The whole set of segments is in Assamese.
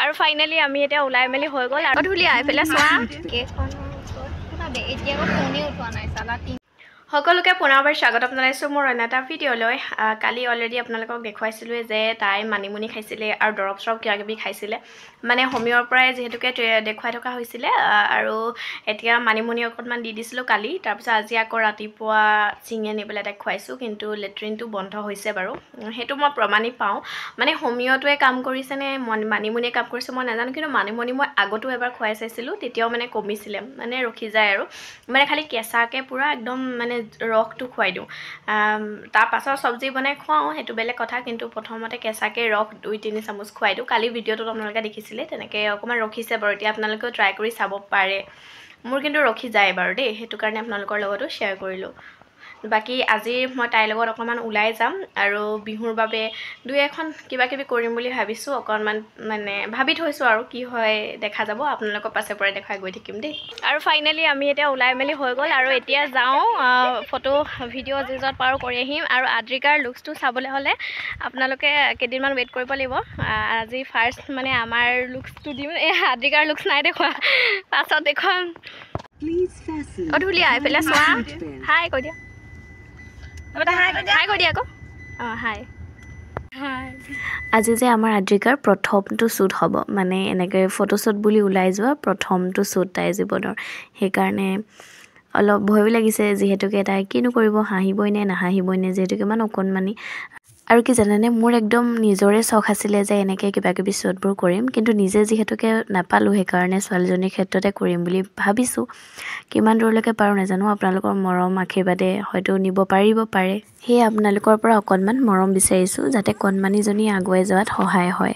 আৰু ফাইনালি আমি এতিয়া ওলাই মেলি হৈ গ'ল আৰু ধুলিয়া এইফালে চোৱা সকলোকে পুনৰবাৰ স্বাগতম জনাইছোঁ মোৰ অন্য এটা ভিডিঅ'লৈ। কালি অলৰেডি আপোনালোকক দেখুৱাইছিলোঁ যে তাই মানিমুনি খাইছিলে আৰু দৰৱ চৰৱ কিবা কিবি খাইছিলে, মানে হোমিঅ'ৰ পৰাই যিহেতুকে দেখুৱাই থকা হৈছিলে আৰু এতিয়া মানিমুনি অকণমান দি দিছিলোঁ কালি। তাৰপিছত আজি আকৌ ৰাতিপুৱা চিঙি আনি পেলাই তাইক খুৱাইছোঁ, কিন্তু লেট্ৰিনটো বন্ধ হৈছে বাৰু, সেইটো মই প্ৰমাণিত পাওঁ। মানে হোমিঅ'টোৱে কাম কৰিছেনে মানিমুনিয়ে কাম কৰিছে মই নাজানো, কিন্তু মানিমুনি মই আগতো এবাৰ খুৱাই চাইছিলোঁ, তেতিয়াও মানে কমিছিলে, মানে ৰখি যায় আৰু মানে খালি কেঁচাকৈ পূৰা একদম মানে ৰসটো খুৱাই দিওঁ। তাৰ পাছত চব্জি বনাই খুৱাওঁ, সেইটো বেলেগ কথা, কিন্তু প্ৰথমতে কেঁচাকৈ ৰস 2-3 চামুচ খুৱাই দিওঁ। কালি ভিডিঅ'টোত আপোনালোকে দেখিছিলে তেনেকৈ অকণমান ৰখিছে বাৰু, এতিয়া আপোনালোকেও ট্ৰাই কৰি চাব পাৰে। মোৰ কিন্তু ৰখি যায় বাৰু দেই, সেইটো কাৰণে আপোনালোকৰ লগতো শ্বেয়াৰ কৰিলোঁ। বাকী আজি মই তাইৰ লগত অকণমান ওলাই যাম আৰু বিহুৰ বাবে 2-1 কিবা কিবি কৰিম বুলি ভাবিছোঁ। অকণমান মানে ভাবি থৈছোঁ আৰু কি হয় দেখা যাব, আপোনালোকৰ পাছে পৰে দেখাই গৈ থাকিম দেই। আৰু ফাইনেলি আমি এতিয়া ওলাই মেলি হৈ গ'ল আৰু এতিয়া যাওঁ ফটো ভিডিঅ' যিজত পাৰোঁ কৰি আহিম। আৰু আদ্ৰিকাৰ লুকছটো চাবলৈ হ'লে আপোনালোকে কেইদিনমান ৱেইট কৰিব লাগিব। আজি ফাৰ্ষ্ট মানে আমাৰ লুকছটো দিম, এই আদ্ৰিকাৰ লুকছ নাই দেখুৱা, পাছত দেখুৱাম। ধুলিয়া এইফালে চোৱা, হাই কৈ দিয়া, হাই কৈ দিয়া আকৌ। অঁ হাই। আজি যে আমাৰ আদ্ৰিকাৰ প্ৰথমটো শ্বুট হ'ব, মানে এনেকৈ ফটোশ্বুট বুলি ওলাই যোৱা প্ৰথমটো শ্বুট তাইৰ জীৱনৰ, সেইকাৰণে অলপ ভয়ো লাগিছে, যিহেতুকে তাই কিনো কৰিব, হাঁহিবই নে নাহাঁহিবই নে, যিহেতুকে ইমান অকণমানি। আৰু কি জানেনে, মোৰ একদম নিজৰে চখ আছিলে যে এনেকৈ কিবা কিবি শ্বুটবোৰ কৰিম, কিন্তু নিজে যিহেতুকে নাপালোঁ, সেইকাৰণে ছোৱালীজনীৰ ক্ষেত্ৰতে কৰিম বুলি ভাবিছোঁ। কিমান দূৰলৈকে পাৰোঁ নাজানো, আপোনালোকৰ মৰম আশীৰ্বাদে হয়তো নিব পাৰিব পাৰে। সেয়ে আপোনালোকৰ পৰা অকণমান মৰম বিচাৰিছোঁ, যাতে কণমানিজনী আগুৱাই যোৱাত সহায় হয়।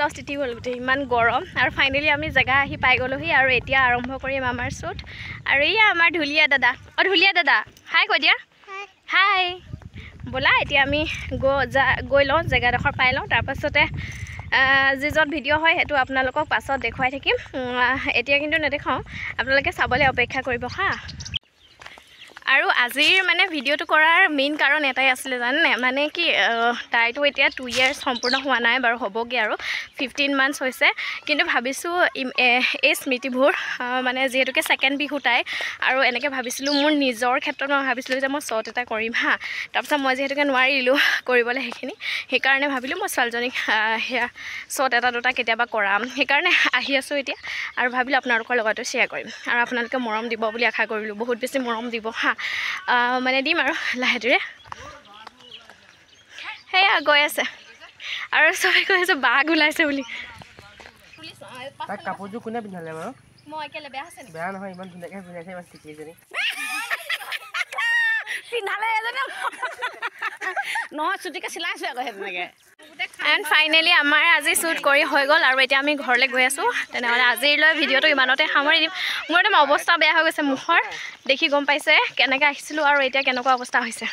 লাষ্ট তিতি গ'ল গোটেই, ইমান গৰম। আৰু ফাইনেলি আমি জেগা আহি পাই গ'লোহি আৰু এতিয়া আৰম্ভ কৰিম আমাৰ শ্বুট। আৰু এয়া আমাৰ ঢুলীয়া দাদা, ঢুলীয়া দাদা হাই কৈ দিয়া, হাই। ব'লা এতিয়া আমি গৈ লওঁ, জেগাডোখৰ পাই লওঁ, তাৰপাছতে যিজত ভিডিঅ' হয় সেইটো আপোনালোকক পাছত দেখুৱাই থাকিম। এতিয়া কিন্তু নেদেখাওঁ, আপোনালোকে চাবলৈ অপেক্ষা কৰিব হা। আৰু আজিৰ মানে ভিডিঅ'টো কৰাৰ মেইন কাৰণ এটাই আছিলে জানেনে, মানে কি তাইতো এতিয়া 2 years সম্পূৰ্ণ হোৱা নাই বাৰু, হ'বগৈ আৰু 15 months হৈছে, কিন্তু ভাবিছোঁ এই স্মৃতিবোৰ মানে যিহেতুকে ছেকেণ্ড বিহু তাই, আৰু এনেকৈ ভাবিছিলোঁ মোৰ নিজৰ ক্ষেত্ৰত মই ভাবিছিলোঁ যে মই শ্বট এটা কৰিম হা। তাৰপিছত মই যিহেতুকে নোৱাৰিলোঁ কৰিবলৈ সেইখিনি, সেইকাৰণে ভাবিলোঁ মই ছোৱালীজনীক সেয়া শ্বট 1-2 কেতিয়াবা কৰাম, সেইকাৰণে আহি আছোঁ এতিয়া। আৰু ভাবিলোঁ আপোনালোকৰ লগতো শ্বেয়াৰ কৰিম, আৰু আপোনালোকে মৰম দিব বুলি আশা কৰিলোঁ, বহুত বেছি মৰম দিব হা। মানে দিম আৰু লাহে ধীৰে। সেয়া গৈ আছে আৰু চবে কৈ আছে বাঘ ওলাইছে বুলি। কাপোৰযোৰ কোনে পিন্ধালে বাৰু? মই কেলে বেয়া আছে, বেয়া নহয়, ইমান ধুনীয়াকৈ পিন্ধাইছে, ইমান চিকিজনী পিন্ধালে এজনে নহয়, চুটিকে চিলাইছোঁ আকৌ তেনেকৈ। এণ্ড ফাইনেলি আমাৰ আজি শ্বুট কৰি হৈ গ'ল আৰু এতিয়া আমি ঘৰলৈ গৈ আছোঁ। তেনেহ'লে আজিলৈ ভিডিঅ'টো ইমানতে সামৰি দিম। মোৰ একদম অৱস্থা বেয়া হৈ গৈছে মুখৰ, দেখি গম পাইছে কেনেকৈ আহিছিলোঁ আৰু এতিয়া কেনেকুৱা অৱস্থা হৈছে।